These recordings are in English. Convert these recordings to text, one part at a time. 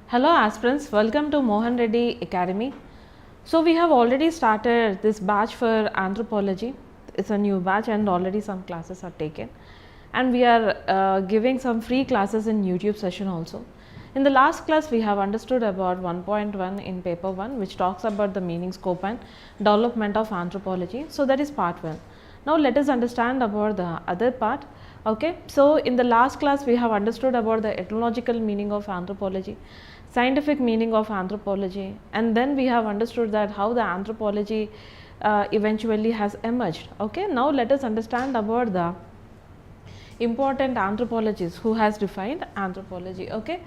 Hello aspirants, welcome to Mohan Reddy Academy. So we have already started this batch for anthropology. It's a new batch and already some classes are taken, and we are giving some free classes in YouTube session also. In the last class we have understood about 1.1 in paper 1, which talks about the meaning, scope and development of anthropology. So that is part 1. Now let us understand about the other part. Okay, so in the last class we have understood about the etymological meaning of anthropology, scientific meaning of anthropology, and then we have understood that how the anthropology eventually has emerged. Okay, now let us understand about the important anthropologists who has defined anthropology. Okay,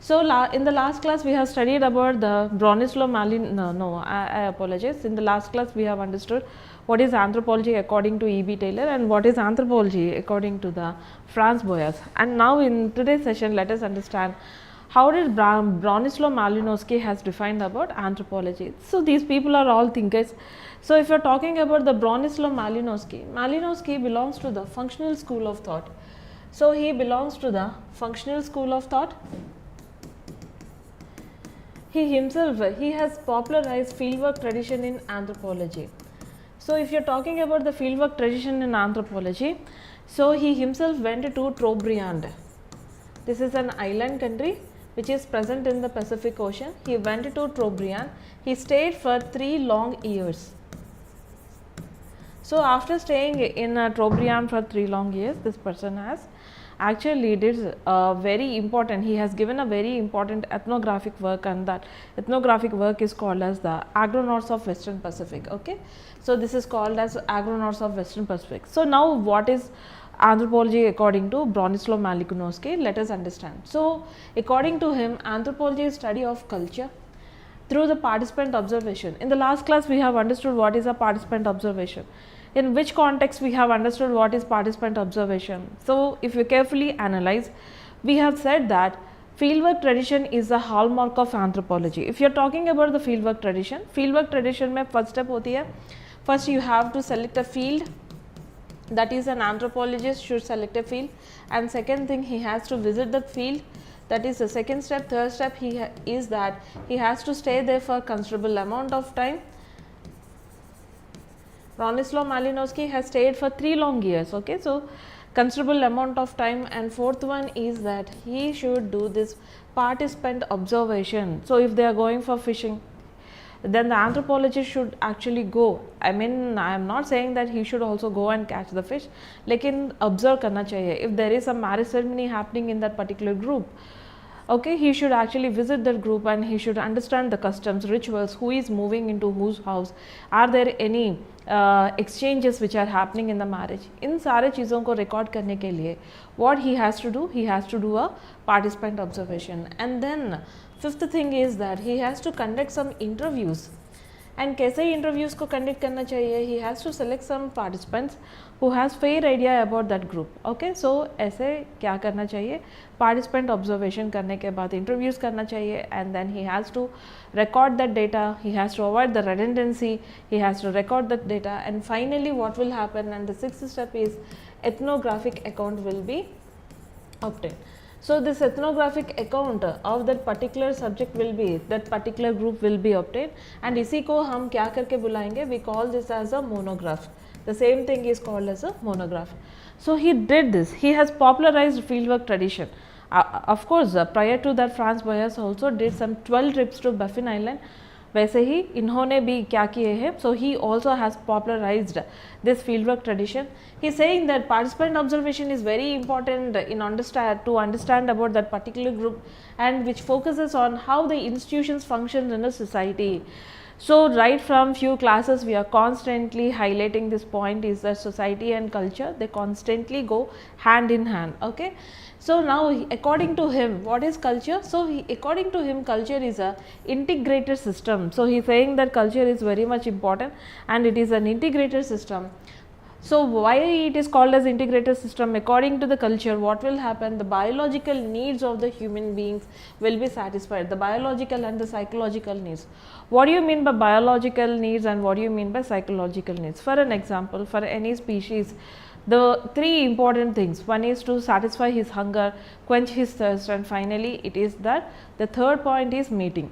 so in the last class we have studied about the Bronislaw I apologize. In the last class we have understood what is anthropology according to E.B. Taylor and what is anthropology according to the Franz Boas. And now in today's session let us understand how did Bronislaw Malinowski has defined about anthropology. So these people are all thinkers. So if you are talking about the Bronislaw Malinowski belongs to the functional school of thought. So he belongs to the functional school of thought. He himself, he has popularized fieldwork tradition in anthropology. So if you are talking about the fieldwork tradition in anthropology, so he himself went to Trobriand. This is an island country which is present in the Pacific Ocean. He went to Trobriand. He stayed for 3 long years. So after staying in Trobriand for 3 long years, this person has actually did very important, he has given a very important ethnographic work, and that ethnographic work is called as the Agronauts of Western Pacific. Okay, so this is called as Agronauts of Western Pacific. So now what is anthropology according to Bronislaw Malinowski? Let us understand. So according to him, anthropology is study of culture through the participant observation. In the last class we have understood what is a participant observation. In which context we have understood what is participant observation. So if you carefully analyze, we have said that fieldwork tradition is the hallmark of anthropology. If you are talking about the fieldwork tradition mein first step hoti hai, first you have to select a field, that is an anthropologist should select a field, and second thing he has to visit the field, that is the second step. Third step is that he has to stay there for considerable amount of time. Bronislaw Malinowski has stayed for 3 long years. Okay, so considerable amount of time, and fourth one is that he should do this participant observation. So if they are going for fishing, then the anthropologist should actually go. I mean, I am not saying that he should also go and catch the fish, lekin observe karna chahiye. If there is a marriage ceremony happening in that particular group, okay, he should actually visit that group and he should understand the customs, rituals, who is moving into whose house, are there any exchanges which are happening in the marriage. इन सारे चीज़ों को record करने के लिए what he has to do a participant observation. And then fifth thing is that he has to conduct some interviews. And कैसे interviews को conduct करना चाहिए, he has to select some participants who has fair idea about that group. Okay, so ऐसे क्या करना चाहिए, participant observation करने के बाद interviews करना चाहिए, and then he has to record that data, he has to avoid the redundancy, he has to record that data, and finally what will happen, and the sixth step is ethnographic account will be obtained. So this ethnographic account of that particular subject will be, that particular group will be obtained, and इसी को हम क्या करके बुलाएंगे, we call this as a monograph. The same thing is called as a monograph. So he did this, he has popularized fieldwork tradition. Of course prior to that Franz Boas also did some 12 trips to Baffin Island. वैसे ही इन्होंने भी क्या किए हैं, so he also has popularized this fieldwork tradition. He is saying that participant observation is very important in to understand about that particular group, and which focuses on how the institutions function in a society. So right from few classes we are constantly highlighting this point, is that society and culture, they constantly go hand in hand. Okay, so now according to him, what is culture? So according to him, culture is a integrated system. So he is saying that culture is very much important and it is an integrated system. So why it is called as integrated system? According to the culture, what will happen? The biological needs of the human beings will be satisfied, the biological and the psychological needs. What do you mean by biological needs and what do you mean by psychological needs? For an example, for any species, the three important things. One is to satisfy his hunger, quench his thirst, and finally it is that the third point is mating.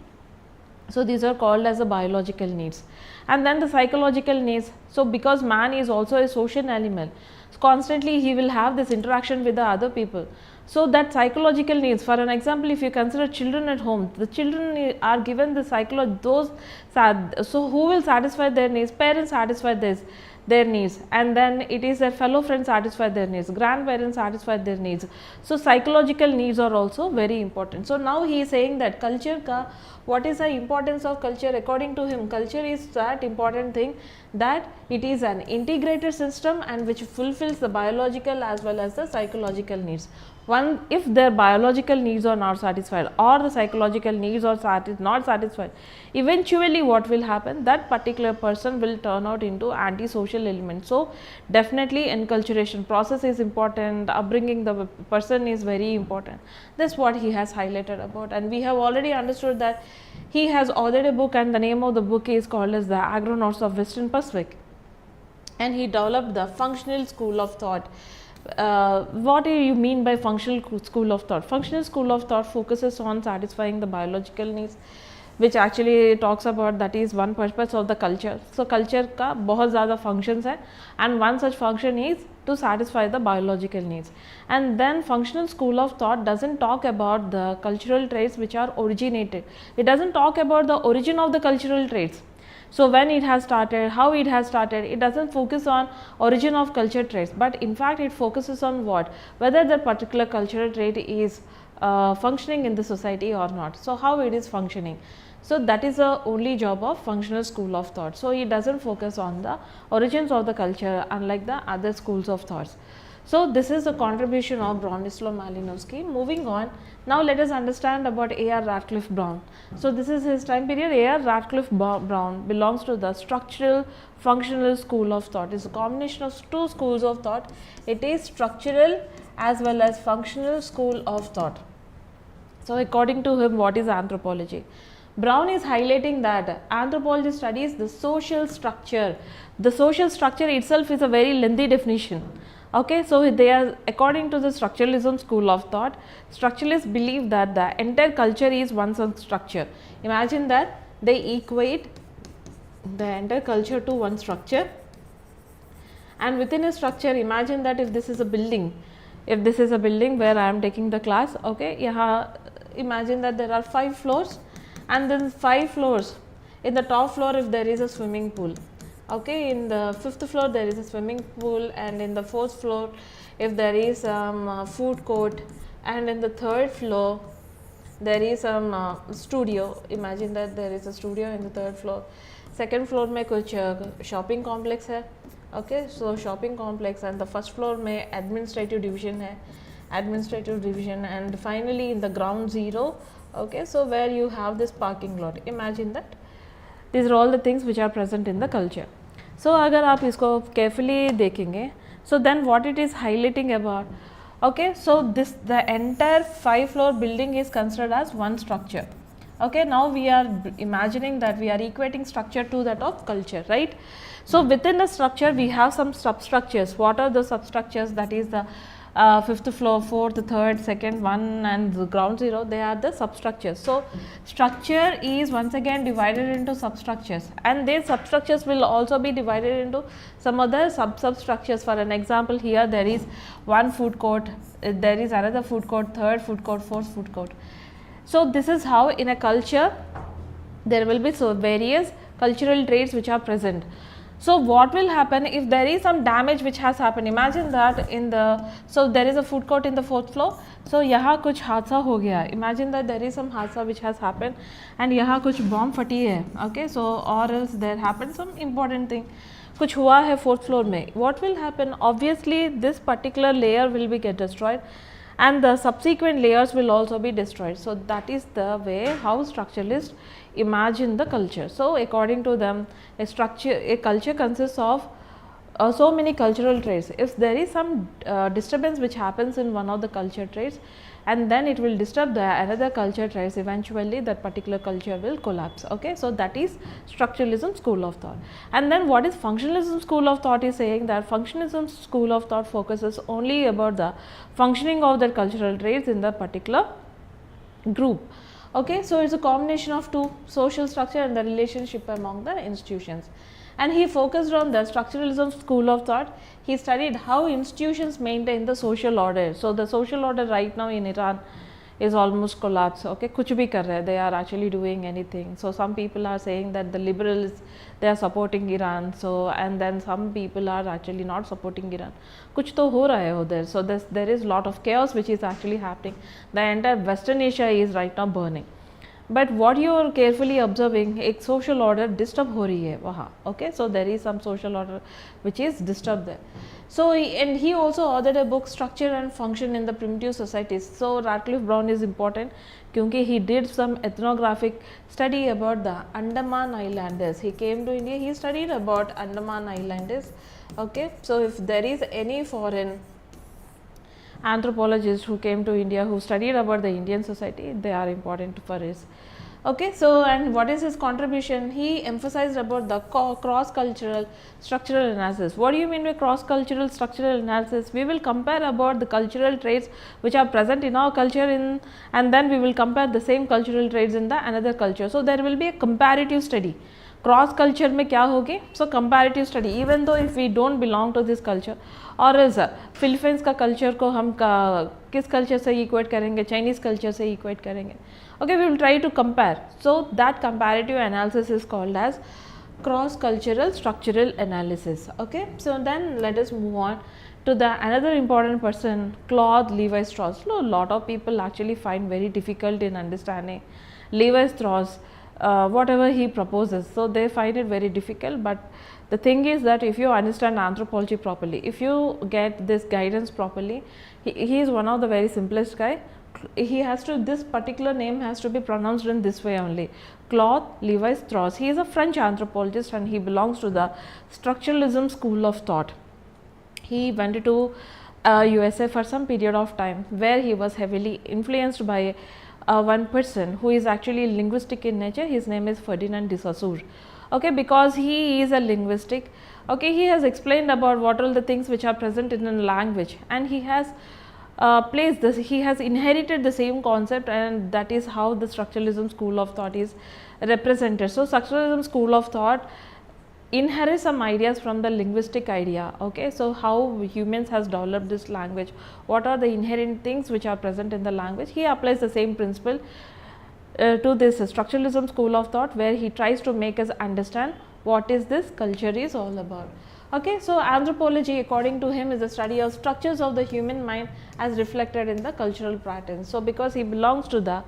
So these are called as the biological needs. And then the psychological needs. So because man is also a social animal, so constantly he will have this interaction with the other people. So that psychological needs, for an example, if you consider children at home, the children are given the so who will satisfy their needs? Parents satisfy their needs, and then it is their fellow friends satisfy their needs, grandparents satisfy their needs. So psychological needs are also very important. So now he is saying that culture ka, what is the importance of culture? According to him, culture is that important thing that it is an integrated system and which fulfills the biological as well as the psychological needs. One, if their biological needs are not satisfied or the psychological needs are not satisfied, eventually what will happen, that particular person will turn out into antisocial element. So definitely enculturation process is important, upbringing the person is very important. That's what he has highlighted about, and we have already understood that he has authored a book, and the name of the book is called as the Agronauts of Western Pacific, and he developed the functional school of thought. What do you mean by functional school of thought? Functional school of thought focuses on satisfying the biological needs, which actually talks about, that is one purpose of the culture. So culture का बहुत ज़्यादा functions है, and one such function is to satisfy the biological needs. And then functional school of thought doesn't talk about the cultural traits which are originated. It doesn't talk about the origin of the cultural traits. So when it has started, how it has started, it doesn't focus on origin of culture traits, but in fact it focuses on what, whether the particular cultural trait is functioning in the society or not. So how it is functioning. So that is the only job of functional school of thought. So it doesn't focus on the origins of the culture, unlike the other schools of thoughts. So this is the contribution of Bronislaw Malinowski. Moving on, now let us understand about A.R. Radcliffe Brown. So this is his time period. A.R. Radcliffe Brown belongs to the structural functional school of thought. It's a combination of two schools of thought. It is structural as well as functional school of thought. So according to him, what is anthropology? Brown is highlighting that anthropology studies the social structure. The social structure itself is a very lengthy definition. Okay, so they are, according to the structuralism school of thought, structuralists believe that the entire culture is one such structure. Imagine that they equate the entire culture to one structure, and within a structure, imagine that if this is a building, where I am taking the class, okay, imagine that there are 5 floors, and then 5 floors. In the top floor, if there is a swimming pool, okay, in the 5th floor there is a swimming pool, and in the 4th floor if there is some food court, and in the 3rd floor there is some studio. Imagine that there is a studio in the 3rd floor. 2nd floor में कुछ shopping complex है, okay, so shopping complex, and the 1st floor में administrative division है, and finally in the ground zero, okay, so where you have this parking lot. Imagine that these are all the things which are present in the culture. So अगर आप इसको carefully देखेंगे, so then what it is highlighting about, okay, so the entire 5-floor building is considered as one structure. Okay, now we are imagining that we are equating structure to that of culture, right? So within the structure we have some substructures. What are the substructures? That is the 5th floor, 4th, 3rd, 2nd, 1 and the ground zero, they are the substructures. So structure is once again divided into substructures, and these substructures will also be divided into some other substructures. For an example, here there is one food court, there is another food court, 3rd food court, 4th food court. So this is how in a culture there will be various cultural traits which are present. So what will happen if there is some damage which has happened? Imagine that so there is a food court in the 4th floor. So यहाँ कुछ हादसा हो गया. Imagine that there is some हादसा which has happened, and यहाँ कुछ bomb फटी है. Okay, so or else there happened some important thing. कुछ हुआ है 4th floor में. What will happen? Obviously this particular layer will be get destroyed, and the subsequent layers will also be destroyed. So that is the way how structuralists imagine the culture. So according to them, a culture consists of so many cultural traits. If there is some disturbance which happens in one of the culture traits, and then it will disturb the another culture traits, eventually that particular culture will collapse. Okay, so that is structuralism school of thought. And then what is functionalism school of thought is saying that functionalism school of thought focuses only about the functioning of the cultural traits in the particular group. Okay, so it's a combination of two, social structure and the relationship among the institutions. And he focused on the structuralism school of thought. He studied how institutions maintain the social order. So the social order right now in Iran is almost collapsed. Okay, kuch bhi kar rahe, they are actually doing anything. So some people are saying that the liberals, they are supporting Iran. So and then some people are actually not supporting Iran. Kuch to ho raha hai udhar. So there is lot of chaos which is actually happening. The entire Western Asia is right now burning. But what you are carefully observing, एक social order disturb हो रही है वहाँ. Okay, so there is some social order which is disturbed there. So and he also authored a book, Structure and Function in the Primitive Societies. So Radcliffe Brown is important क्योंकि he did some ethnographic study about the Andaman Islanders. He came to India, he studied about Andaman Islanders. Okay, so if there is any foreign anthropologists who came to India who studied about the Indian society, they are important for us. Okay, so and what is his contribution? He emphasized about the cross-cultural structural analysis. What do you mean by cross-cultural structural analysis? We will compare about the cultural traits which are present in our culture and then we will compare the same cultural traits in the another culture. So there will be a comparative study. Cross culture में क्या होगी? So comparative study. Even though if we don't belong to this culture और as Philippines का culture को हम किस culture से equate करेंगे? चाइनीज़ कल्चर से इक्वेट करेंगे. Okay, we will try to compare. So that comparative analysis is called as cross cultural structural analysis. Okay, so then let us move on to the another important person, Claude Levi-Strauss. A lot of people actually find very difficult in understanding Levi-Strauss. Whatever he proposes, so they find it very difficult. But the thing is that if you understand anthropology properly, if you get this guidance properly, he is one of the very simplest guy. He has to, this particular name has to be pronounced in this way only, Claude Levi-Strauss. He is a French anthropologist and he belongs to the structuralism school of thought. He went to USA for some period of time where he was heavily influenced by one person who is actually linguistic in nature. His name is Ferdinand de Saussure. Okay, because he is a linguistic. Okay, he has explained about what are the things which are present in a language, and he has placed this, he has inherited the same concept, and that is how the structuralism school of thought is represented. So structuralism school of thought inherit some ideas from the linguistic idea. Okay, so how humans has developed this language, what are the inherent things which are present in the language. He applies the same principle to this structuralism school of thought, where he tries to make us understand what is this culture is all about. Okay, so anthropology according to him is the study of structures of the human mind as reflected in the cultural patterns. So because he belongs to the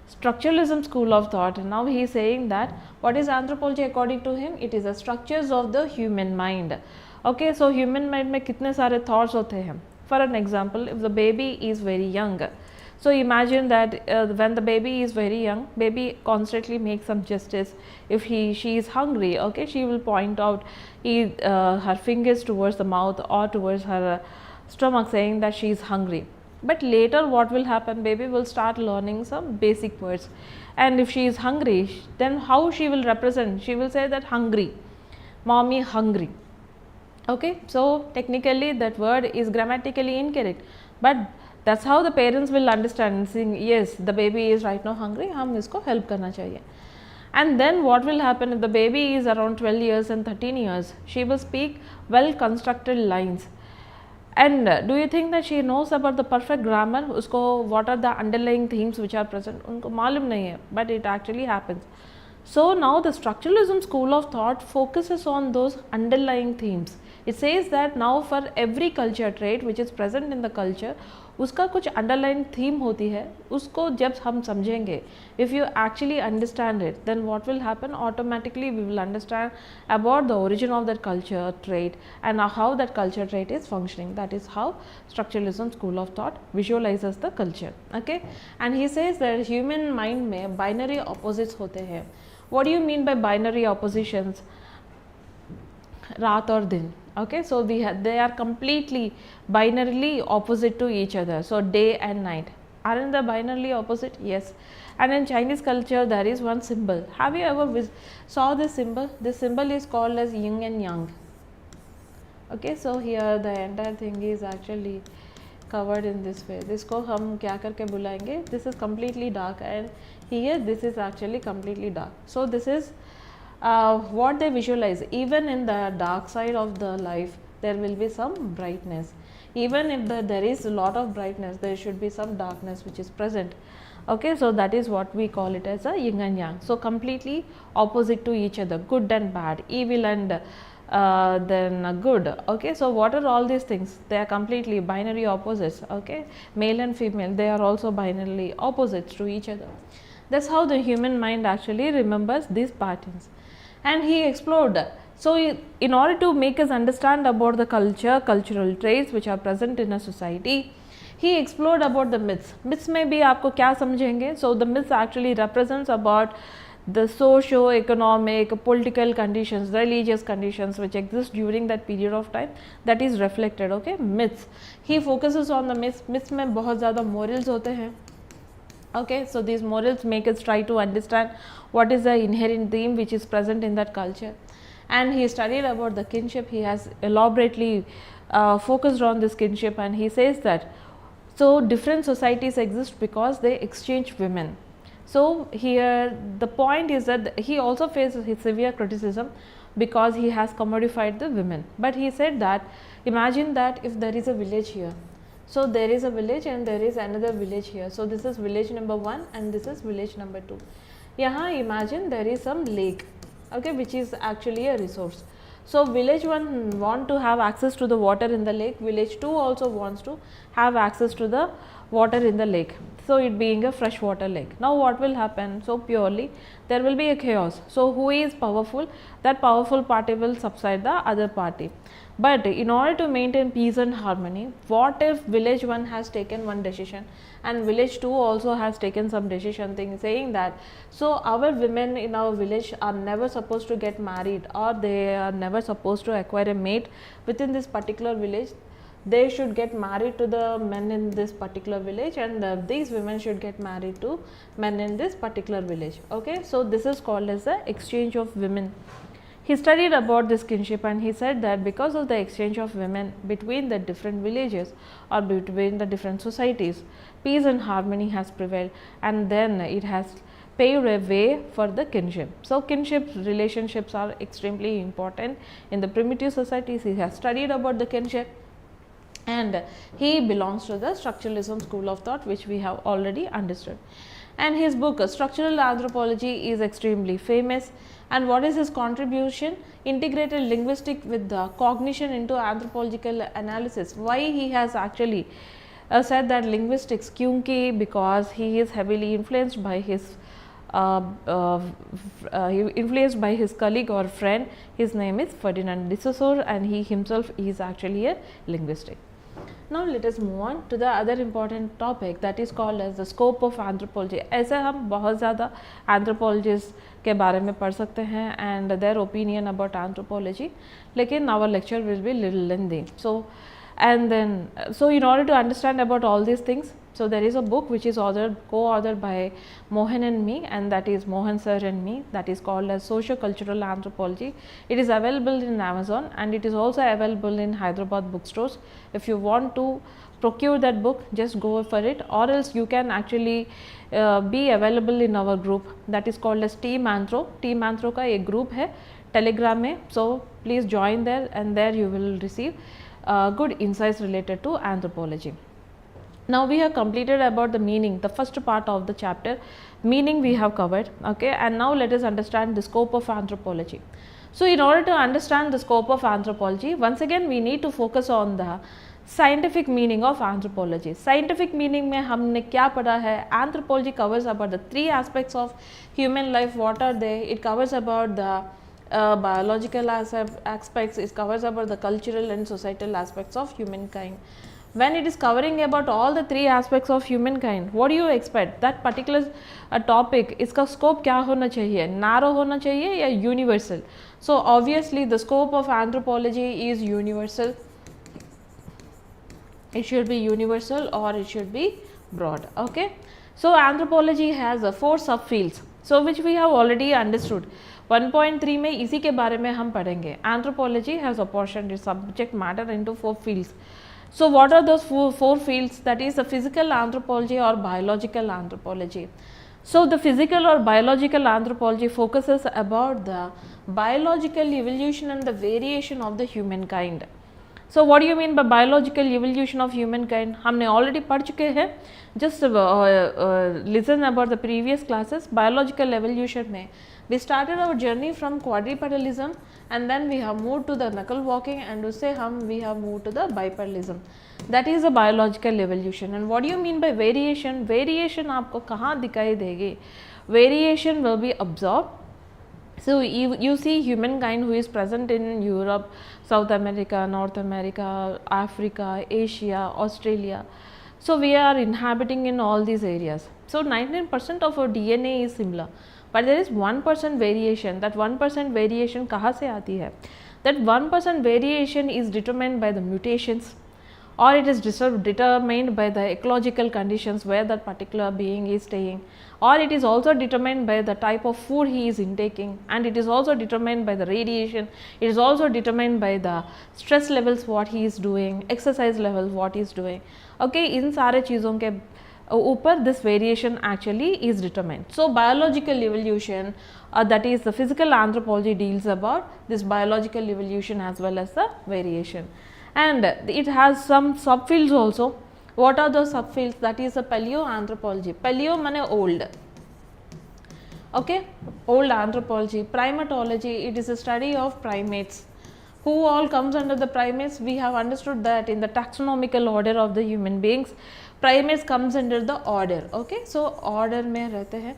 structuralism school of thought, and now he is saying that what is anthropology according to him? It is the structures of the human mind. Okay, so human mind में कितने सारे thoughts होते हैं. For an example, if the baby is very young, so imagine that when the baby is very young, baby constantly makes some gestures. If she is hungry, okay, she will point out her fingers towards the mouth or towards her stomach, saying that she is hungry. But later what will happen? Baby will start learning some basic words, and if she is hungry, then how she will represent? She will say that hungry, mommy hungry. Okay, so technically that word is grammatically incorrect, but that's how the parents will understand, saying yes, the baby is right now hungry, हम इसको help करना चाहिए. And then what will happen if the baby is around 12 years and 13 years? She will speak well constructed lines. And do you think that she knows about the perfect grammar? उसको what are the underlying themes which are present? उनको मालूम नहीं है, but it actually happens. So now the structuralism school of thought focuses on those underlying themes. It says that now for every culture trait which is present in the culture, उसका कुछ underlying theme होती है, उसको जब हम समझेंगे, if you actually understand it, then what will happen? Automatically we will understand about the origin of that culture trait and how that culture trait is functioning. That is how structuralism school of thought visualizes the culture. Okay, and he says that human mind में binary opposites होते हैं. What do you mean by binary oppositions? रात और दिन. Okay, so they are completely binarily opposite to each other. So day and night, aren't they binarily opposite? Yes. And in Chinese culture there is one symbol. Have you ever saw this symbol? This symbol is called as yin and yang. Okay, so here the entire thing is actually covered in this way. This को हम क्या करके बुलाएंगे? This is completely dark and here this is actually completely dark. So this is what they visualize. Even in the dark side of the life there will be some brightness. Even if there is a lot of brightness, there should be some darkness which is present. Okay, so that is what we call it as a yin and yang. So completely opposite to each other, good and bad, evil and then good. Okay, so what are all these things? They are completely binary opposites. Okay, male and female, they are also binarily opposites to each other. That's how the human mind actually remembers these patterns. And he explored. So in order to make us understand about the cultural traits which are present in a society, he explored about the myths. Myths में भी आपको क्या समझेंगे? So the myths actually represents about the socio-economic, political conditions, religious conditions which exist during that period of time, that is reflected. Okay, myths. He focuses on the myths. Myths में बहुत ज़्यादा morals होते हैं. Okay, so these morals make us try to understand what is the inherent theme which is present in that culture. And he studied about the kinship. He has elaborately focused on this kinship, and he says that so different societies exist because they exchange women. So here the point is that he also faces his severe criticism because he has commodified the women. But he said that imagine that if there is a village here. So there is a village and there is another village here. So this is village number 1 and this is village number 2. Yahan imagine there is some lake, okay, which is actually a resource. So village 1 want to have access to the water in the lake, village 2 also wants to have access to the water in the lake. So it being a freshwater lake. Now what will happen? So purely there will be a chaos. So who is powerful? That powerful party will subside the other party. But in order to maintain peace and harmony, what if village 1 has taken one decision and village 2 also has taken some decision thing saying that so our women in our village are never supposed to get married, or they are never supposed to acquire a mate within this particular village. They should get married to the men in this particular village, and these women should get married to men in this particular village. Okay, so this is called as the exchange of women. He studied about this kinship, and he said that because of the exchange of women between the different villages or between the different societies, peace and harmony has prevailed, and then it has paved a way for the kinship. So kinship relationships are extremely important in the primitive societies. He has studied about the kinship, and he belongs to the structuralism school of thought, which we have already understood. And his book Structural Anthropology is extremely famous. And what is his contribution? Integrated linguistic with the cognition into anthropological analysis. Why he has actually said that linguistics? Kyunki, because he is heavily influenced by his colleague or friend. His name is Ferdinand de Saussure, and he himself is actually a linguistic. Now let us move on to the other important topic, that is called as the scope of anthropology. ऐसे हम बहुत ज़्यादा anthropologists के बारे में पढ़ सकते हैं and their opinion about anthropology, लेकिन our lecture will be little lengthy. So in order to understand about all these things, so there is a book which is co-authored by Mohan and me, and that is Mohan sir and me, that is called as Socio-Cultural Anthropology. It is available in Amazon, and it is also available in Hyderabad bookstores. If you want to procure that book, just go for it, or else you can actually be available in our group, that is called as Team Anthro. Team Anthro का एक group है Telegram में, so please join there, and there you will receive good insights related to anthropology. Now we have completed about the meaning, the first part of the chapter, meaning we have covered, okay, and now let us understand the scope of anthropology. So in order to understand the scope of anthropology, once again we need to focus on the scientific meaning of anthropology. Scientific meaning में हमने क्या पढ़ा है? Anthropology covers about the 3 aspects of human life. What are they? It covers about the biological aspects, it covers about the cultural and societal aspects of humankind. when it is covering about all the three aspects of humankind, what do you expect? That particular topic, इसका scope क्या होना चाहिए? Narrow होना चाहिए या universal? So obviously the scope of anthropology is universal. It should be universal or it should be broad. Okay, so anthropology has 4 subfields, so which we have already understood. 1.3 में इसी के बारे में हम पढ़ेंगे. Anthropology has apportioned its subject matter into 4 fields. So what are those four fields? That is the physical anthropology or biological anthropology. So the physical or biological anthropology focuses about the biological evolution and the variation of the humankind. So what do you mean by biological evolution of humankind? हमने already पढ़ चुके हैं. Just listen about the previous classes. Biological evolution में we started our journey from quadrupedalism and then we have moved to the knuckle walking and उससे we have moved to the bipedalism. That is a biological evolution. And what do you mean by variation? Variation आपको कहाँ दिखाई देगी? Variation will be absorbed. So you see humankind who is present in Europe, South America, North America, Africa, Asia, Australia. So we are inhabiting in all these areas. So 19% of our DNA is similar, but there is 1% variation. That 1% variation कहाँ से आती है? That 1% variation is determined by the mutations, or it is determined by the ecological conditions where that particular being is staying, or it is also determined by the type of food he is intaking, and it is also determined by the radiation, it is also determined by the stress levels what he is doing, exercise levels what he is doing. Okay, इन सारे चीज़ों के ऊपर this variation actually is determined. So biological evolution, that is the physical anthropology, deals about this biological evolution as well as the variation. And it has some subfields also. What are those subfields? That is the paleoanthropology. Paleo means old. Okay, old anthropology. Primatology, it is a study of primates. Who all comes under the primates? We have understood that in the taxonomical order of the human beings, primates comes under the order. Okay, so order में रहते हैं.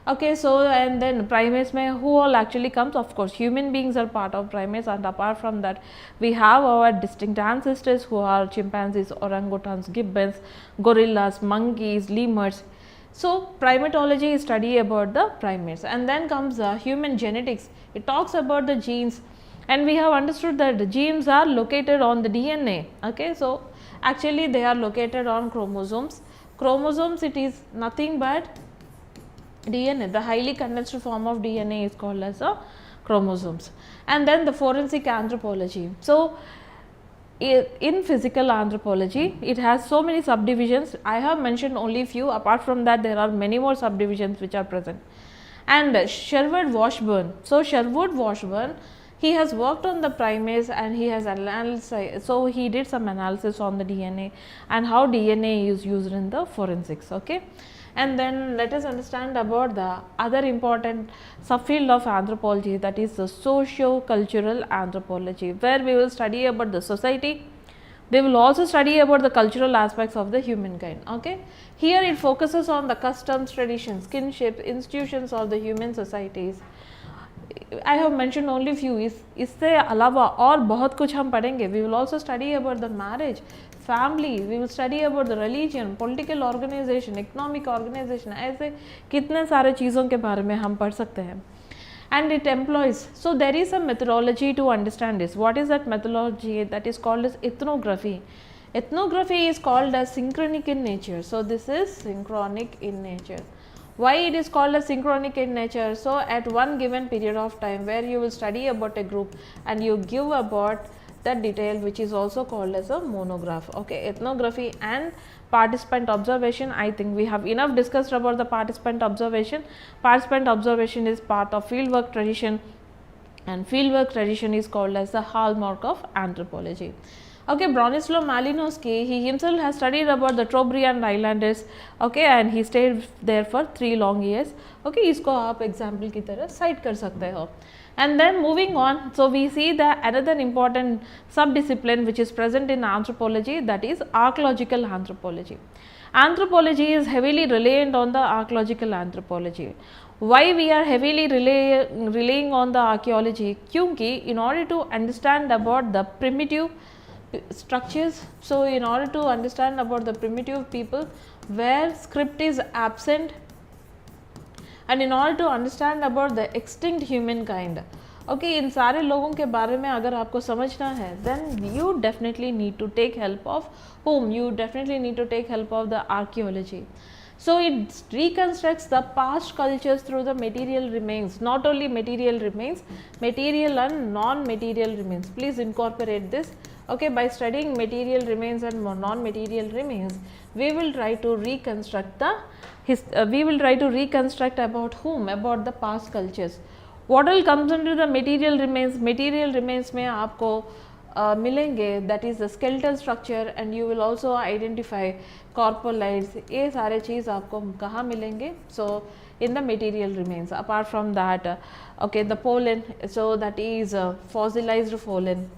Okay, so and then primates में who all actually comes? Of course, human beings are part of primates, and apart from that, we have our distinct ancestors who are chimpanzees, orangutans, gibbons, gorillas, monkeys, lemurs. So primatology is study about the primates, and then comes human genetics. It talks about the genes, and we have understood that the genes are located on the DNA. Okay, so actually they are located on chromosomes. Chromosomes, it is nothing but DNA. The highly condensed form of DNA is called as a chromosomes. And then the forensic anthropology. So in physical anthropology, it has so many subdivisions. I have mentioned only few. Apart from that, there are many more subdivisions which are present. And Sherwood Washburn. So Sherwood Washburn, he has worked on the primates and he has analyzed, so he did some analysis on the DNA and how DNA is used in the forensics. Okay, and then let us understand about the other important subfield of anthropology, that is the socio-cultural anthropology, where we will study about the society. We will also study about the cultural aspects of the humankind. Okay, here it focuses on the customs, traditions, kinship, institutions of the human societies. I have mentioned only few. इससे अलावा और बहुत कुछ हम पढ़ेंगे. We will also study about the marriage, family. We will study about the religion, political organization, economic organization. ऐसे कितने सारे चीज़ों के बारे में हम पढ़ सकते हैं. And it employs. So there is a methodology to understand this. What is that methodology? That is called as ethnography. Ethnography is called as synchronic in nature. So this is synchronic in nature. Why it is called as synchronic in nature? So at one given period of time where you will study about a group and you give about that detail, which is also called as a monograph. Okay, ethnography and participant observation. I think we have enough discussed about the participant observation. Participant observation is part of fieldwork tradition, and fieldwork tradition is called as the hallmark of anthropology. Okay, Bronislaw Malinowski, he himself has studied about the Trobriand Islanders. Okay, and he stayed there for 3 long years. Okay, इसको आप example की तरह cite कर सकते हो. And then moving on, so we see that another important subdiscipline which is present in anthropology, that is archaeological anthropology. Anthropology is heavily reliant on the archaeological anthropology. Why we are heavily relying on the archaeology? क्योंकि in order to understand about the primitive structures. So in order to understand about the primitive people where script is absent, and in order to understand about the extinct humankind, okay, इन सारे लोगों के बारे में अगर आपको समझना है, then you definitely need to take help of whom? You definitely need to take help of the archaeology. So it reconstructs the past cultures through the material remains, not only material remains, material and non-material remains. Please incorporate this. Okay, by studying material remains and non-material remains, we will try to reconstruct about whom? About the past cultures. What all comes under the material remains? Material remains में आपको मिलेंगे, that is the skeletal structure, and you will also identify corpulents. ये सारे चीज़ आपको कहाँ मिलेंगे? So in the material remains. Apart from that, okay, the pollen, so that is fossilized pollen.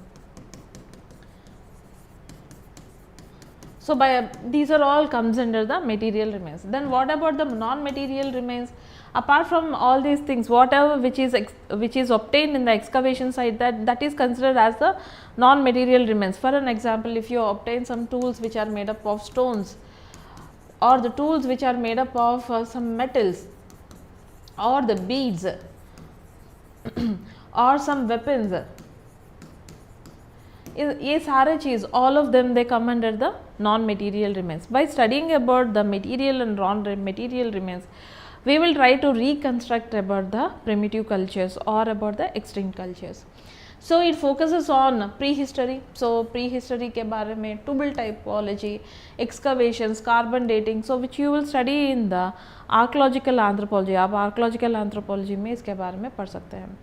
So by these are all comes under the material remains. Then what about the non-material remains? Apart from all these things, whatever which is obtained in the excavation site, that is considered as the non-material remains. For an example, if you obtain some tools which are made up of stones, or the tools which are made up of some metals, or the beads, or some weapons, ये सारे चीज़, all of them they come under the non-material remains. By studying about the material and non-material remains, we will try to reconstruct about the primitive cultures or about the extinct cultures. So it focuses on prehistory. So prehistory के बारे में, tubal typology, excavations, carbon dating, so which you will study in the archaeological anthropology. आप archaeological anthropology में इसके बारे में पढ़ सकते हैं.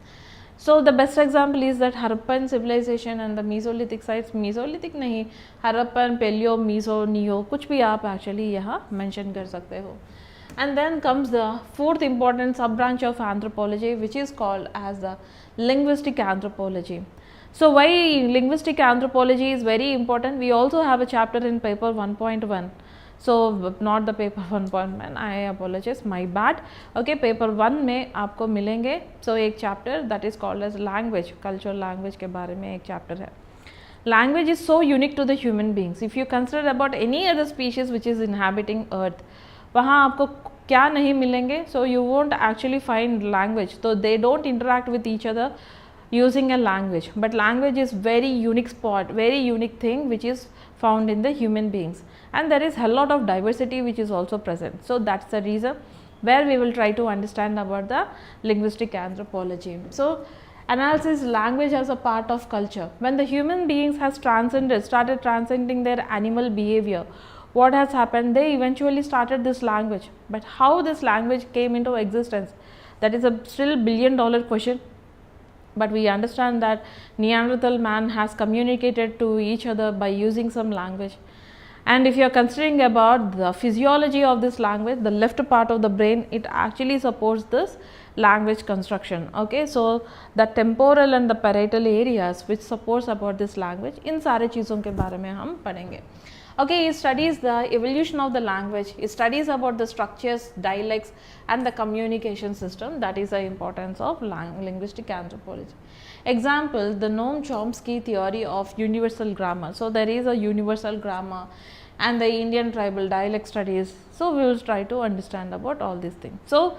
So the best example is that Harappan civilization and the Mesolithic sites. Mesolithic नहीं, Harappan, Paleo, Meso, Neo, कुछ भी आप actually यहाँ mention कर सकते हो. And then comes the fourth important sub branch of anthropology, which is called as the linguistic anthropology. So why linguistic anthropology is very important? We also have a chapter in paper 1.1. So not the paper 1.1, I apologize, my bad. Okay, paper 1 में आपको मिलेंगे. So एक chapter that is called as language, cultural language के बारे में एक chapter है. Language is so unique to the human beings. If you consider about any other species which is inhabiting earth, वहाँ आपको क्या नहीं मिलेंगे? So you won't actually find language. So they don't interact with each other using a language. But language is very unique spot, very unique thing which is found in the human beings. And there is a lot of diversity which is also present. So that's the reason where we will try to understand about the linguistic anthropology. So analysis language as a part of culture. When the human beings has started transcending their animal behavior, what has happened? They eventually started this language. But how this language came into existence? That is a still billion-dollar question. But we understand that Neanderthal man has communicated to each other by using some language. And if you are considering about the physiology of this language, the left part of the brain, it actually supports this language construction. Okay, so the temporal and the parietal areas which supports about this language, इन सारे चीज़ों के बारे में हम पढ़ेंगे. Okay, it studies the evolution of the language, it studies about the structures, dialects and the communication system. That is the importance of linguistic anthropology. Example, the Noam Chomsky theory of universal grammar. So there is a universal grammar and the Indian tribal dialect studies. So we will try to understand about all these things. So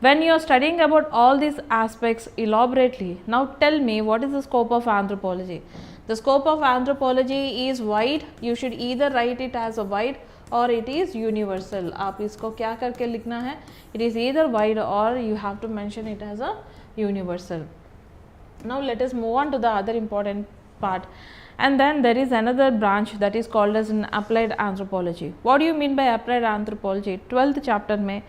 when you are studying about all these aspects elaborately, now tell me what is the scope of anthropology. The scope of anthropology is wide. You should either write it as a wide or it is universal. आप इसको क्या करके लिखना है? It is either wide or you have to mention it as a universal. Now let us move on to the other important part. And then there is another branch that is called as an applied anthropology. What do you mean by applied anthropology? 12th chapter में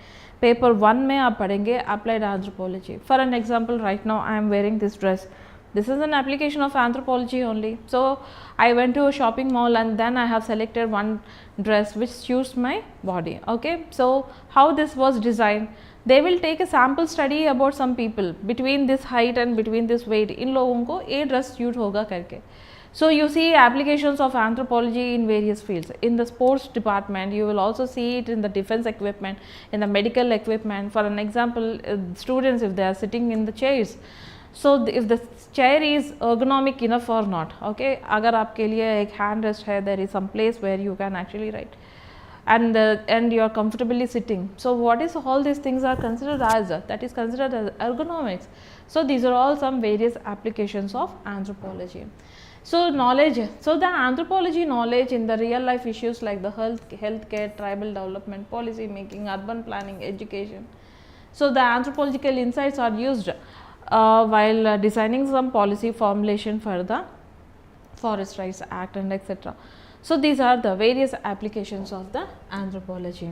paper 1 में आप पढ़ेंगे applied anthropology. For an example, right now I am wearing this dress. This is an application of anthropology only. So I went to a shopping mall and then I have selected one dress which suits my body. Okay, so how this was designed? They will take a sample study about some people between this height and between this weight. इन लोगों को ये dress suit होगा करके. So you see applications of anthropology in various fields. In the sports department, you will also see it in the defense equipment, in the medical equipment. For an example, students if they are sitting in the chairs, So if the chair is ergonomic enough or not, okay, अगर आपके लिए एक hand rest है, there is some place where you can actually write, and you are comfortably sitting. So what is all these things are considered as, that is considered as ergonomics. So these are all some various applications of anthropology. So knowledge, so the anthropology knowledge in the real life issues like the healthcare, tribal development, policy making, urban planning, education. So the anthropological insights are used while designing some policy formulation for the Forest Rights Act and etc. So these are the various applications of the anthropology.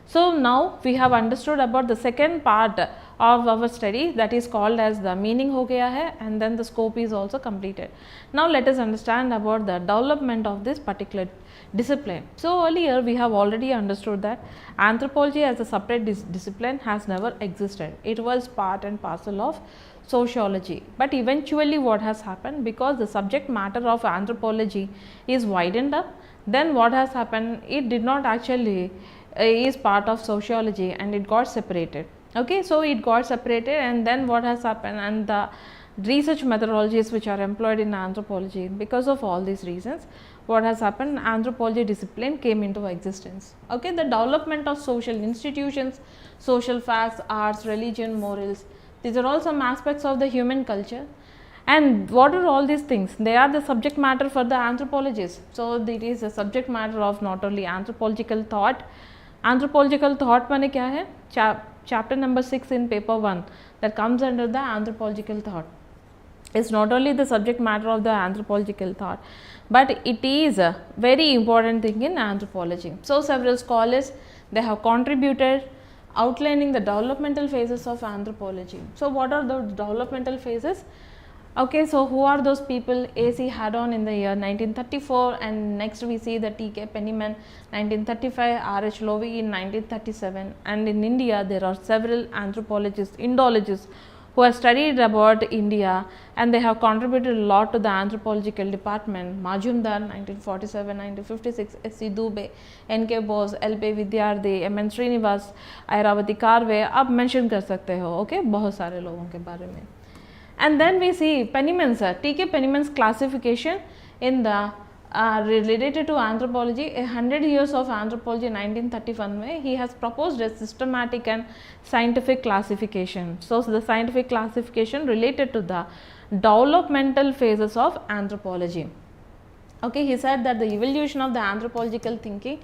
So now we have understood about the second part of our study, that is called as the meaning ho gaya hai, and then the scope is also completed. Now let us understand about the development of this particular discipline. So earlier we have already understood that anthropology as a separate discipline has never existed. It was part and parcel of sociology, but eventually what has happened, because the subject matter of anthropology is widened up, then what has happened, it did not actually is part of sociology and it got separated. Okay, so it got separated, and then what has happened, and the research methodologies which are employed in anthropology, because of all these reasons, what has happened, anthropology discipline came into existence. Okay, the development of social institutions, social facts, arts, religion, morals, these are all some aspects of the human culture. And what are all these things? They are the subject matter for the anthropologists. So it is a subject matter of not only anthropological thought. Anthropological thought माने क्या है? Chapter number 6 in paper 1 that comes under the anthropological thought. It's not only the subject matter of the anthropological thought, but it is a very important thing in anthropology. So several scholars, they have contributed outlining the developmental phases of anthropology. So what are those developmental phases? Okay, so who are those people? A.C. Haddon in the year 1934, and next we see the T.K. Penniman 1935, R.H. Lowy in 1937, and in India there are several anthropologists, Indologists who have studied about India, and they have contributed a lot to the anthropological department. Majumdar 1947, 1956, S.C. Dubey, N.K. Bose, L.P. Vidyarthi, M.N. Srinivas, Airavati Karve, आप mention कर सकते हो, okay, बहुत सारे लोगों के बारे में. And then we see Penniman's, T.K. Penniman's classification in the related to anthropology, 100 years of anthropology 1931 mein, he has proposed a systematic and scientific classification. So the scientific classification related to the developmental phases of anthropology. Okay, he said that the evolution of the anthropological thinking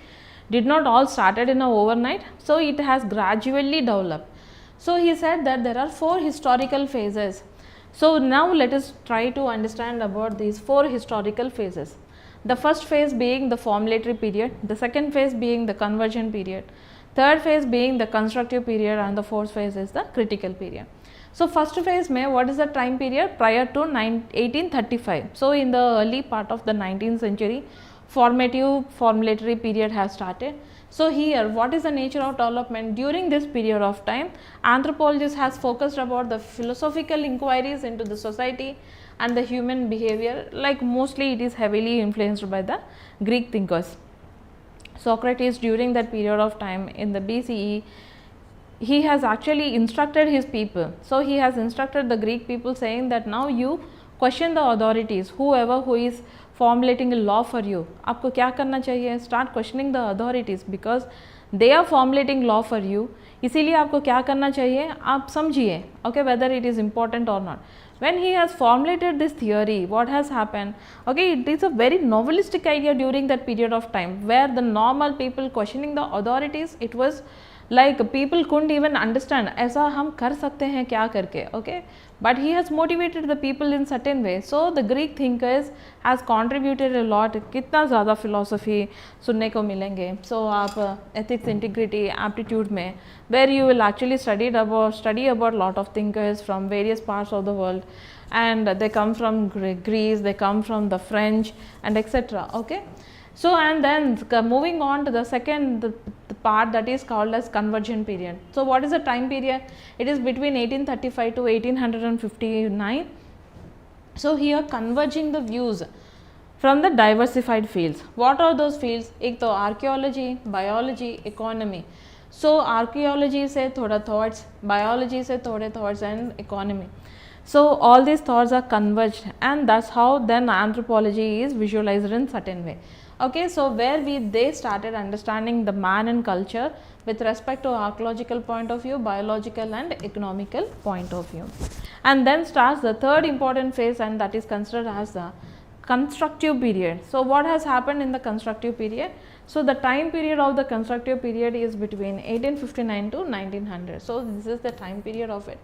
did not all started in a overnight, so it has gradually developed. So he said that there are 4 historical phases. So now let us try to understand about these 4 historical phases. The first phase being the formulatory period, the second phase being the conversion period, third phase being the constructive period, and the fourth phase is the critical period. So first phase mein, what is the time period? Prior to 1835. So in the early part of the 19th century, formulatory period has started. So here, what is the nature of development? During this period of time, anthropologists has focused about the philosophical inquiries into the society and the human behavior, like mostly it is heavily influenced by the Greek thinkers. Socrates, during that period of time in the BCE, he has actually instructed his people. So he has instructed the Greek people saying that now you question the authorities, whoever who is formulating a law for you, आपको क्या करना चाहिए? Start questioning the authorities because they are formulating law for you. इसीलिए आपको क्या करना चाहिए? आप समझिए, okay, whether it is important or not. When he has formulated this theory, what has happened? Okay, it is a very novelistic idea during that period of time where the normal people questioning the authorities, it was like people couldn't even understand ऐसा हम कर सकते हैं क्या करके, okay, but he has motivated the people in certain way. So the Greek thinkers has contributed a lot. कितना ज़्यादा philosophy सुनने को मिलेंगे. So आप ethics, integrity, aptitude में where you will actually study about lot of thinkers from various parts of the world, and they come from Greece, they come from the French and etc. Okay. So and then moving on to the second the part that is called as conversion period. So what is the time period? It is between 1835 to 1859. So here converging the views from the diversified fields. What are those fields? एक तो archaeology, biology, economy. So archaeology से थोड़ा thoughts, biology से थोड़े thoughts and economy. So all these thoughts are converged, and that's how then anthropology is visualized in certain way. Okay, so where they started understanding the man and culture with respect to archaeological point of view, biological and economical point of view. And then starts the third important phase, and that is considered as the constructive period. So what has happened in the constructive period? So the time period of the constructive period is between 1859 to 1900. So this is the time period of it.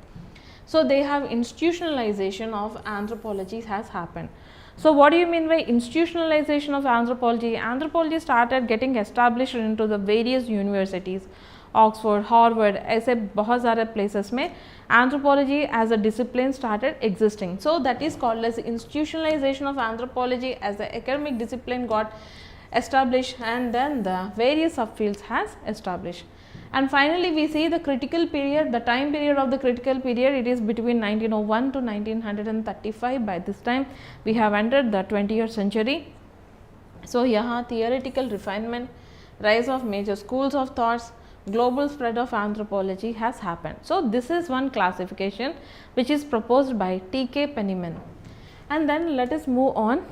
So they have institutionalization of anthropology has happened. So what do you mean by institutionalization of anthropology? Anthropology started getting established into the various universities, Oxford, Harvard, ऐसे बहुत सारे places में anthropology as a discipline started existing. So that is called as institutionalization of anthropology as the academic discipline got established, and then the various subfields has established. And finally we see the critical period, the time period of the critical period, it is between 1901 to 1935. By this time we have entered the 20th century. So यहाँ theoretical refinement, rise of major schools of thoughts, global spread of anthropology has happened. So this is one classification which is proposed by T.K. Penniman. And then let us move on.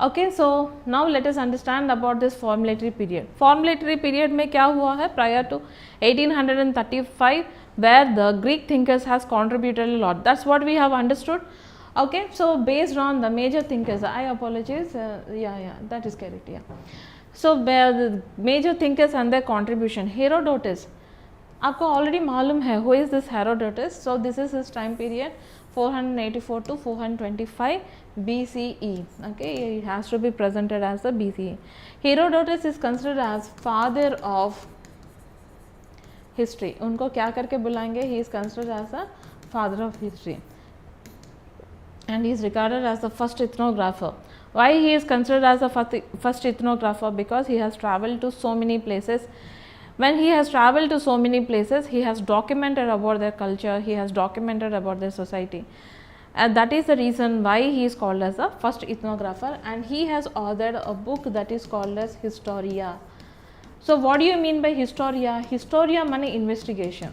Okay, so now let us understand about this formulatory period. Formulatory period में क्या हुआ है? Prior to 1835, where the Greek thinkers has contributed a lot. That's what we have understood. Okay, so based on the major thinkers, I apologize. That is correct. Yeah. So where the major thinkers and their contribution, Herodotus. आपको already मालूम है who is this Herodotus. So this is his time period, 484 to 425 BCE. Okay, it has to be presented as the BCE. Herodotus is considered as father of history. उनको क्या करके बुलाएंगे? He is considered as a father of history, and he is regarded as the first ethnographer. Why he is considered as the first ethnographer? Because he has traveled to so many places. When he has traveled to so many places, he has documented about their culture, he has documented about their society, and that is the reason why he is called as the first ethnographer. And he has authored a book that is called as Historia. So what do you mean by Historia? Historia माने investigation.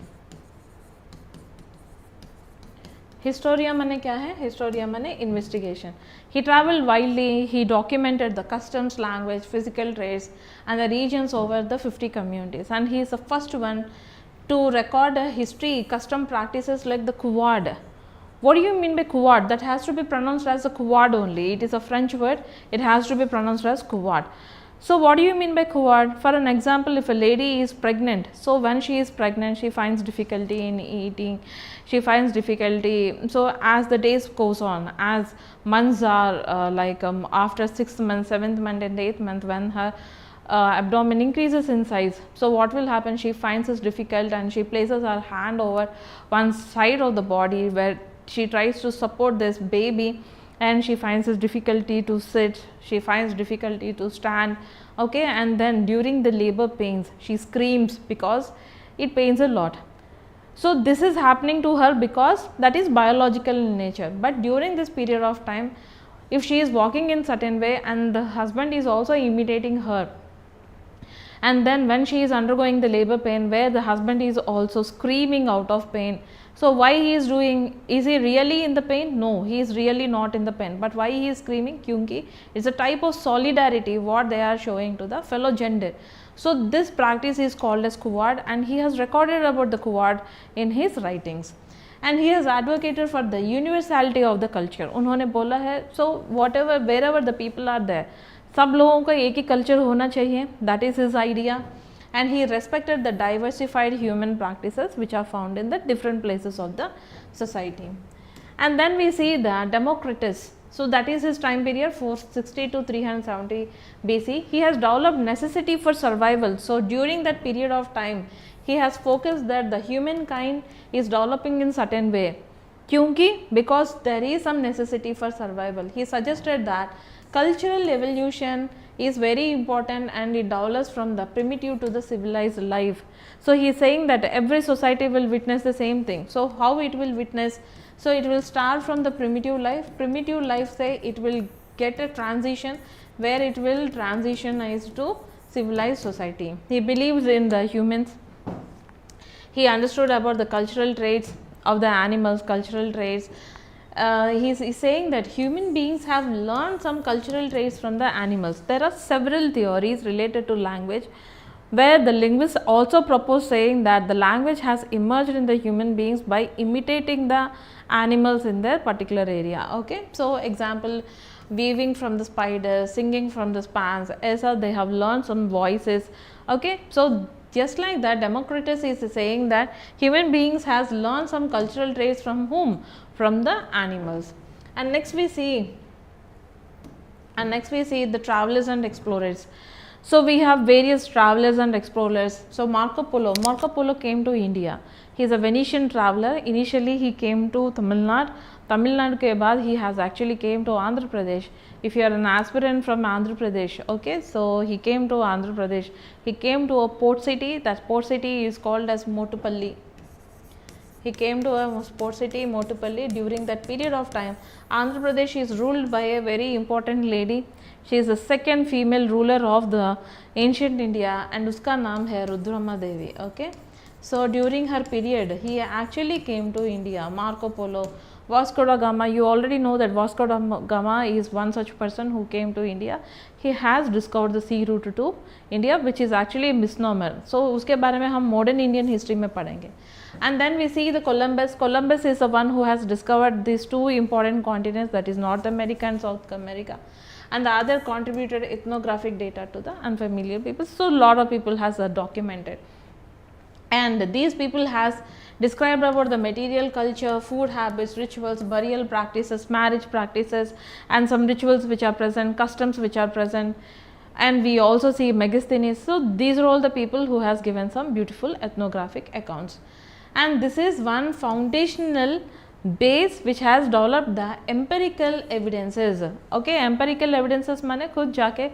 Historia माने क्या है? Historia माने investigation. He travelled widely, he documented the customs, language, physical traits and the regions over the 50 communities, and he is the first one to record a history, custom practices like the Kuwad. What do you mean by Kuwad? That has to be pronounced as a Kuwad only. It is a French word, it has to be pronounced as Kuwad. So what do you mean by Kuwad? For an example, if a lady is pregnant, so when she is pregnant, she finds difficulty in eating, she finds difficulty. So as the days goes on, as months are after 6th month, 7th month and 8th month, when her abdomen increases in size, so what will happen? She finds this difficult and she places her hand over one side of the body where she tries to support this baby, and she finds this difficulty to sit, she finds difficulty to stand. Okay, and then during the labor pains she screams because it pains a lot. So this is happening to her because that is biological in nature. But during this period of time, if she is walking in certain way and the husband is also imitating her, and then when she is undergoing the labor pain where the husband is also screaming out of pain, so why he is doing? Is he really in the pain? No, he is really not in the pain. But why he is screaming? Kyunki it's a type of solidarity what they are showing to the fellow gender. So this practice is called as Kuwad, and he has recorded about the Kuwad in his writings, and he has advocated for the universality of the culture. उन्होंने बोला है, so whatever wherever the people are there, सब लोगों का एक ही culture होना चाहिए. That is his idea. And he respected the diversified human practices which are found in the different places of the society. And then we see the Democritus. So that is his time period, 460 to 370 BC. He has developed necessity for survival. So during that period of time, he has focused that the humankind is developing in certain way. Kyunki, because there is some necessity for survival. He suggested that cultural evolution is very important and it develops from the primitive to the civilized life. So he is saying that every society will witness the same thing. So how it will witness? So it will start from the primitive life. Primitive life, say it will get a transition where it will transitionize to civilized society. He believes in the humans. He understood about the cultural traits of the animals, cultural traits. He's saying that human beings have learned some cultural traits from the animals. There are several theories related to language, where the linguists also propose saying that the language has emerged in the human beings by imitating the animals in their particular area. Okay, so example, weaving from the spiders, singing from the spans, as they have learned some voices. Okay, so just like that, Democritus is saying that human beings has learned some cultural traits from whom? From the animals. And next we see the travelers and explorers. So we have various travelers and explorers. So Marco Polo came to India. He is a Venetian traveler. Initially he came to Tamil Nadu. Tamil Nadu ke baad he has actually came to Andhra Pradesh. If you are an aspirant from Andhra Pradesh, okay, so he came to Andhra Pradesh. He came to a port city. That port city is called as Motupalli. He came to a port city, Motupalli. During that period of time, Andhra Pradesh is ruled by a very important lady. She is the second female ruler of the ancient India, and uska naam hai Rudramma Devi. Okay, so during her period, he actually came to India. Marco Polo, Vasco da Gama. You already know that Vasco da Gama is one such person who came to India. He has discovered the sea route to India, which is actually a misnomer. So uske बारे में हम modern Indian history में पढ़ेंगे. And then we see the Columbus. Columbus is the one who has discovered these two important continents, that is North America and South America, and the other contributed ethnographic data to the unfamiliar people. So lot of people has documented, and these people has described about the material culture, food habits, rituals, burial practices, marriage practices, and some rituals which are present, customs which are present. And we also see Megasthenes. So these are all the people who has given some beautiful ethnographic accounts. And this is one foundational base which has developed the empirical evidences. Okay, empirical evidences माने खुद जाके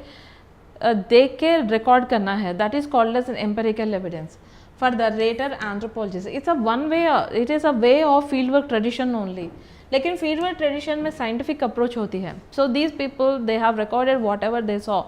देख के record करना है. That is called as an empirical evidence. For the later anthropologists, it is a way of fieldwork tradition only. लेकिन fieldwork tradition में scientific approach होती है. So these people, they have recorded whatever they saw,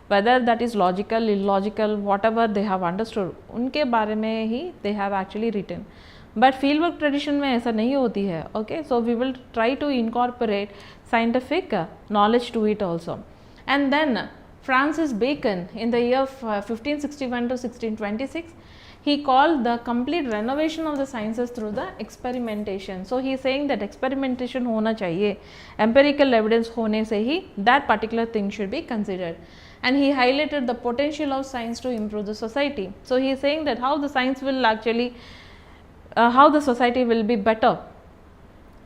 whether that is logical, illogical, whatever they have understood, उनके बारे में ही they have actually written. But fieldwork tradition में ऐसा नहीं होती है. Okay, so we will try to incorporate scientific knowledge to it also. And then Francis Bacon, in the year 1561 to 1626, he called the complete renovation of the sciences through the experimentation. So he is saying that experimentation होना चाहिए, empirical evidence होने से ही that particular thing should be considered. And he highlighted the potential of science to improve the society. So he is saying that how the science will actually, how the society will be better.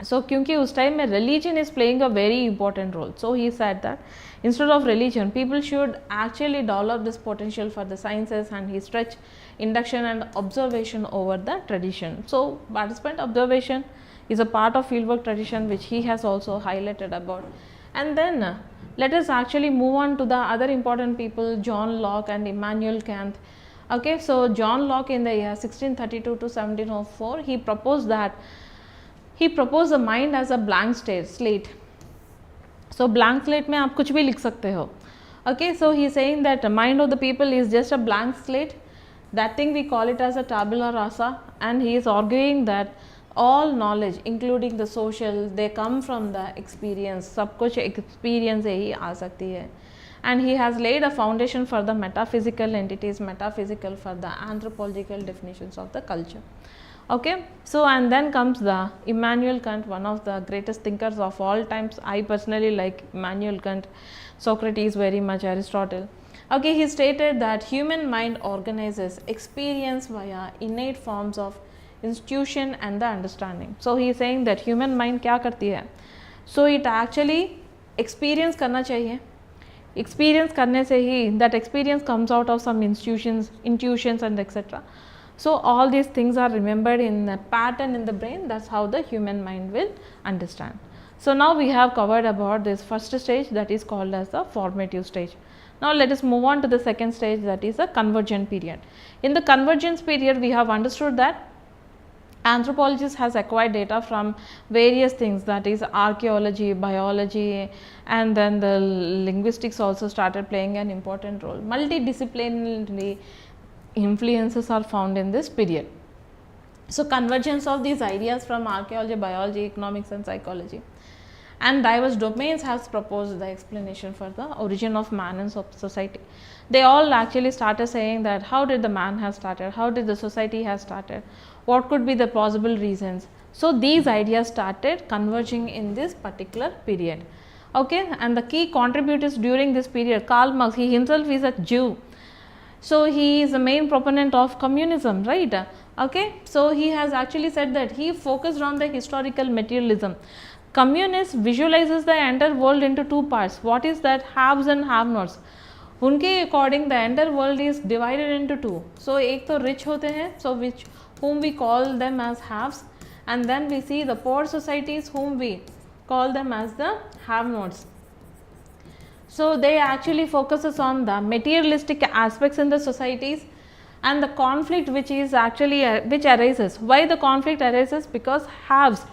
So क्योंकि उस time में religion is playing a very important role. So he said that instead of religion, people should actually develop this potential for the sciences, and he stretched induction and observation over the tradition. So participant observation is a part of fieldwork tradition, which he has also highlighted about. And then let us actually move on to the other important people, John Locke and Immanuel Kant. Okay, so John Locke in the year 1632 to 1704, he proposed the mind as a blank slate. So blank slate में आप कुछ भी लिख सकते हो. Okay, so he is saying that the mind of the people is just a blank slate. That thing we call it as a tabula rasa, and he is arguing that all knowledge, including the social, they come from the experience. सब कुछ experience से ही आ सकती है. And he has laid a foundation for the metaphysical entities, metaphysical for the anthropological definitions of the culture. Okay, so and then comes the Immanuel Kant, one of the greatest thinkers of all times. I personally like Immanuel Kant, Socrates very much, Aristotle. Okay, he stated that human mind organizes experience via innate forms of institution and the understanding. So he is saying that human mind क्या करती है? So it actually experience करना चाहिए. Experience करने से ही that experience comes out of some institutions, intuitions and etc. So all these things are remembered in a pattern in the brain. That's how the human mind will understand. So now we have covered about this first stage, that is called as the formative stage. Now let us move on to the second stage, that is a convergent period. In the convergence period, we have understood that anthropologists has acquired data from various things, that is archaeology, biology, and then the linguistics also started playing an important role. Multidisciplinary influences are found in this period. So convergence of these ideas from archaeology, biology, economics and psychology and diverse domains has proposed the explanation for the origin of man and society. They all actually started saying that how did the man have started, how did the society have started, what could be the possible reasons. So these ideas started converging in this particular period. Okay, and the key contributors during this period, Karl Marx, he himself is a Jew. So he is the main proponent of communism, right? Okay, so he has actually said that he focused on the historical materialism. Communist visualizes the entire world into two parts. What is that? Haves and have-nots. उनके according the entire world is divided into two. So एक तो rich होते हैं, so which whom we call them as haves, and then we see the poor societies whom we call them as the have-nots. So they actually focuses on the materialistic aspects in the societies and the conflict which is actually which arises. Why the conflict arises? Because haves,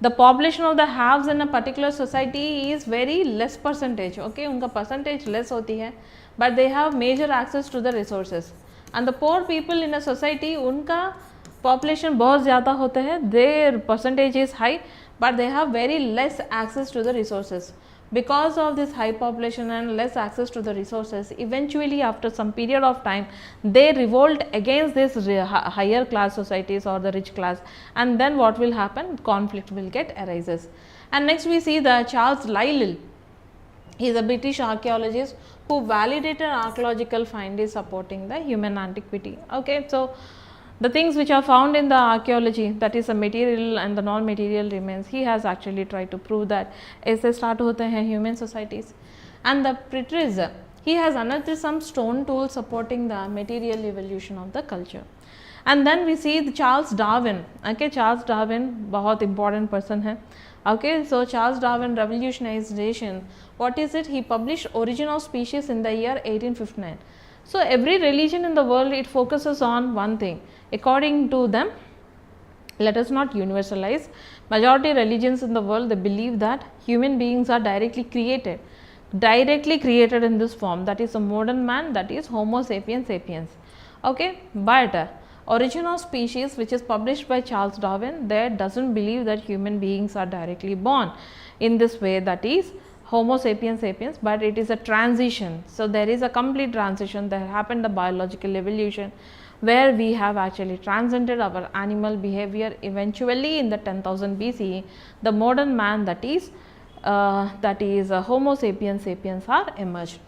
the population of the haves in a particular society is very less percentage. Okay, उनका percentage less होती है, but they have major access to the resources. And the poor people in a society, उनका population बहुत ज़्यादा होता है, their percentage is high, but they have very less access to the resources. Because of this high population and less access to the resources, eventually after some period of time, they revolt against this higher class societies or the rich class, and then what will happen? Conflict will get arises. And next we see the Charles Lyell. He is a British archaeologist who validated archaeological findings supporting the human antiquity. Okay, so the things which are found in the archaeology, that is the material and the non-material remains, he has actually tried to prove that ऐसे start होते हैं human societies. And the Pretres, he has unearthed some stone tools supporting the material evolution of the culture. And then we see the Charles Darwin. Okay, Charles Darwin बहुत important person है. Okay, so Charles Darwin revolutionization, what is it? He published Origin of Species in the year 1859. So every religion in the world, it focuses on one thing. According to them, let us not universalize, majority religions in the world, they believe that human beings are directly created in this form, that is a modern man, that is Homo sapiens sapiens. Okay, but Origin of Species, which is published by Charles Darwin, there doesn't believe that human beings are directly born in this way, that is Homo sapiens sapiens, but it is a transition. So there is a complete transition that happened, the biological evolution, where we have actually transcended our animal behavior. Eventually in the 10,000 BCE, the modern man, that is Homo sapiens sapiens are emerged.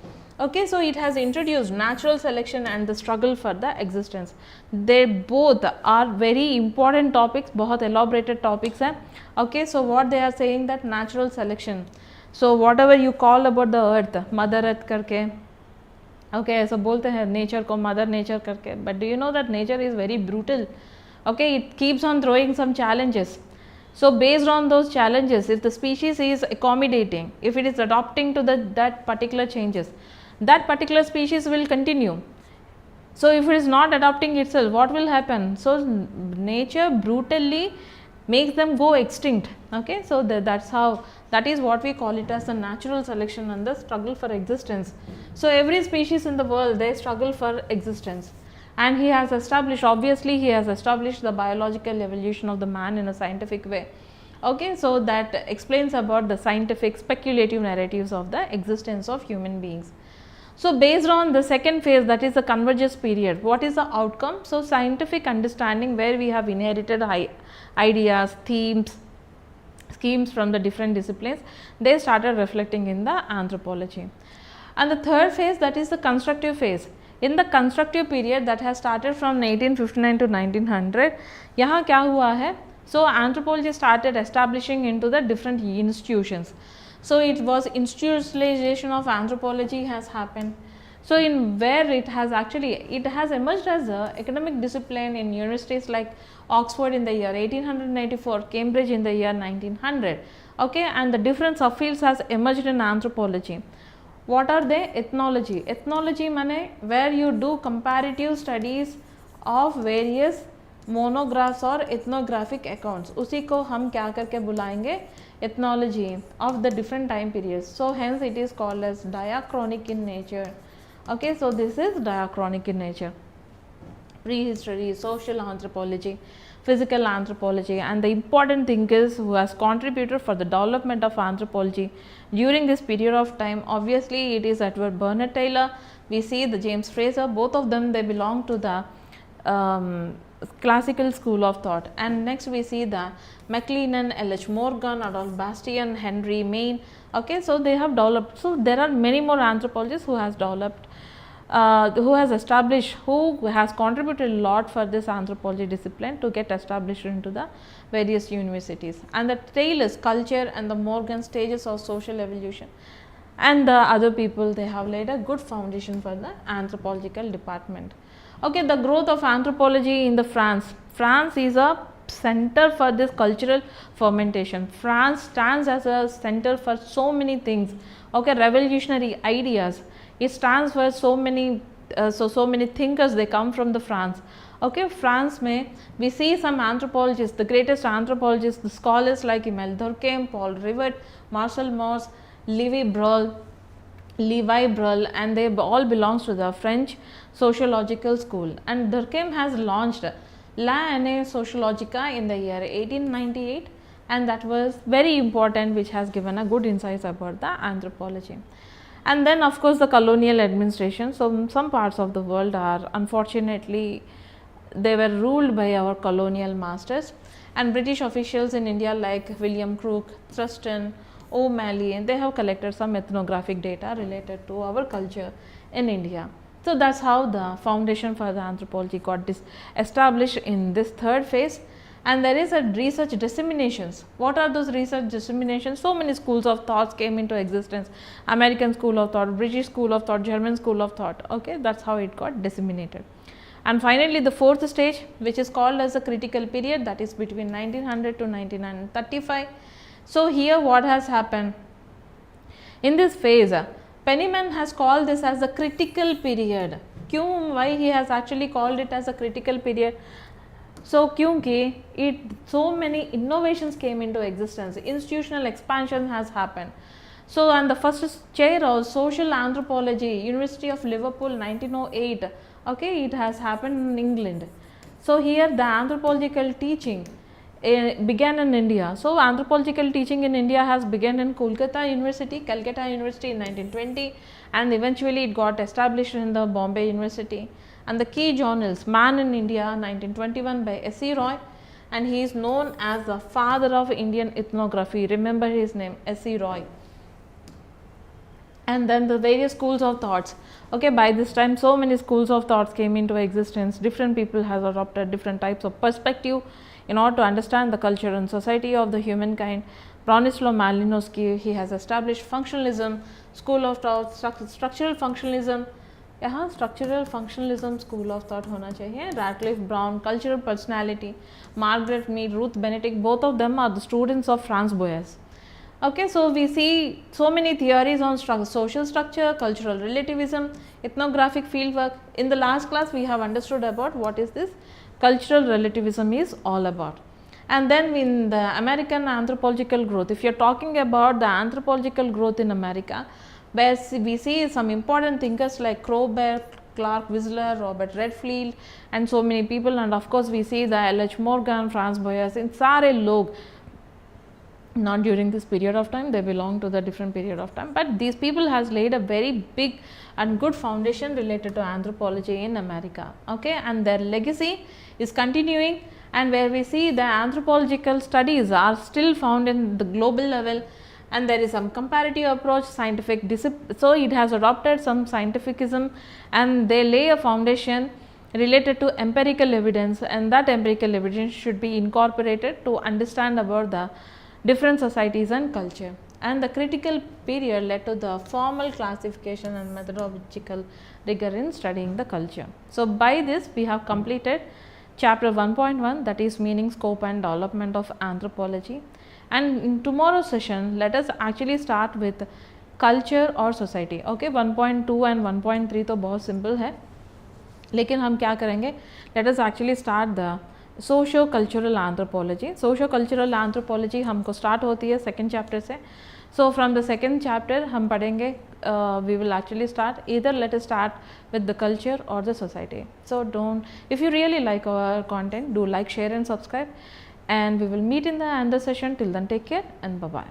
Okay, so it has introduced natural selection and the struggle for the existence. They both are very important topics, बहुत elaborated topics हैं. Okay, so what they are saying, that natural selection. So whatever you call about the earth, mother earth करके, okay, ऐसा बोलते हैं nature को mother nature करके, but do you know that nature is very brutal? Okay, it keeps on throwing some challenges. So based on those challenges, if the species is accommodating, if it is adopting to that particular changes, that particular species will continue. So if it is not adapting itself, what will happen? So nature brutally makes them go extinct. Okay, so that's how, that is what we call it as the natural selection and the struggle for existence. So every species in the world, they struggle for existence, and he has established, obviously he has established the biological evolution of the man in a scientific way. Okay, so that explains about the scientific speculative narratives of the existence of human beings. So based on the second phase, that is the convergence period, what is the outcome? So scientific understanding, where we have inherited ideas, themes, schemes from the different disciplines, they started reflecting in the anthropology. And the third phase, that is the constructive phase. In the constructive period that has started from 1859 to 1900, यहाँ क्या हुआ है? So anthropology started establishing into the different institutions. So it was institutionalization of anthropology has happened. So in where it has emerged as a academic discipline in universities like Oxford in the year 1894, Cambridge in the year 1900. Okay, and the different subfields has emerged in anthropology. What are they? Ethnology. Ethnology माने where you do comparative studies of various monographs or ethnographic accounts. उसी को हम क्या करके बुलाएंगे? Ethnology of the different time periods. So hence it is called as diachronic in nature. Okay, so this is diachronic in nature. prehistory, social anthropology, physical anthropology, and the important thing is who has contributed for the development of anthropology during this period of time. Obviously it is Edward Bernard Taylor, we see the James Fraser, both of them they belong to the classical school of thought. And next we see the MacLennan, L.H. Morgan, Adolphe Bastien, Henry Maine. Okay, so they have developed, so there are many more anthropologists who has developed, who has established, who has contributed a lot for this anthropology discipline to get established into the various universities. And the Taylor's culture and the Morgan stages of social evolution, and the other people, they have laid a good foundation for the anthropological department. Okay, the growth of anthropology in the France. France is a center for this cultural fermentation. France stands as a center for so many things. Okay, revolutionary ideas. It stands for so many thinkers, they come from the France. Okay, France may we see some anthropologists, the greatest anthropologists, the scholars like Emile Durkheim, Paul Rivet, Marcel Mauss, Levi Bruhl, and they all belongs to the French sociological school. And Durkheim has launched La Année Sociologica in the year 1898, and that was very important, which has given a good insights about the anthropology. And then of course the colonial administration. So some parts of the world are unfortunately they were ruled by our colonial masters, and British officials in India like William Crook, Thurston, O'Malley, and they have collected some ethnographic data related to our culture in India. So that's how the foundation for the anthropology got established in this third phase. And there is a research disseminations. What are those research disseminations? So many schools of thoughts came into existence. American school of thought, British school of thought, German school of thought. Okay, that's how it got disseminated. And finally the fourth stage, which is called as a critical period, that is between 1900 to 1935. So here what has happened in this phase, Penniman has called this as a critical period. Why he has actually called it as a critical period? So kyunki so many innovations came into existence, institutional expansion has happened. So and the first chair of social anthropology, University of Liverpool, 1908, okay, it has happened in England. So here the anthropological teaching began in India. So anthropological teaching in India has begun in Calcutta University in 1920, and eventually it got established in the Bombay University. And the key journals, Man in India 1921 by S.E. Roy, and he is known as the father of Indian ethnography. Remember his name, S.E. Roy. And then the various schools of thoughts. Okay, by this time so many schools of thoughts came into existence. Different people has adopted different types of perspective in order to understand the culture and society of the humankind. Bronislaw Malinowski, he has established functionalism, school of thought, structural functionalism. यहाँ structural functionalism school of thought होना चाहिए. Radcliffe Brown, cultural personality, Margaret Mead, Ruth Benedict, both of them are the students of Franz Boas. Okay, so we see so many theories on social structure, cultural relativism, ethnographic fieldwork. In the last class we have understood about what is this cultural relativism is all about. And then in the American anthropological growth, if you are talking about the anthropological growth in America, where we see some important thinkers like Crowber, Clark Whistler, Robert Redfield, and so many people, and of course we see the L.H. Morgan, Franz Boas, in सारे लोग, not during this period of time, they belong to the different period of time, but these people has laid a very big and good foundation related to anthropology in America. Okay, and their legacy is continuing, and where we see the anthropological studies are still found in the global level, and there is some comparative approach, scientific discipline. So it has adopted some scientificism, and they lay a foundation related to empirical evidence, and that empirical evidence should be incorporated to understand about the different societies and culture. And the critical period led to the formal classification and methodological rigor in studying the culture. So by this we have completed chapter 1.1, that is meaning, scope and development of anthropology. And in tomorrow's session, let us actually start with culture or society. Okay, 1.2 and 1.3 तो बहुत simple है, लेकिन हम क्या करेंगे, let us actually start the socio cultural anthropology. Socio cultural anthropology हमको start होती है सेकेंड चैप्टर से. So from the second chapter हम पढ़ेंगे, we will actually start, either let us start with the culture or the society. So don't, if you really like our content, do like, share and subscribe, and we will meet in the another session. Till then, take care and bye bye.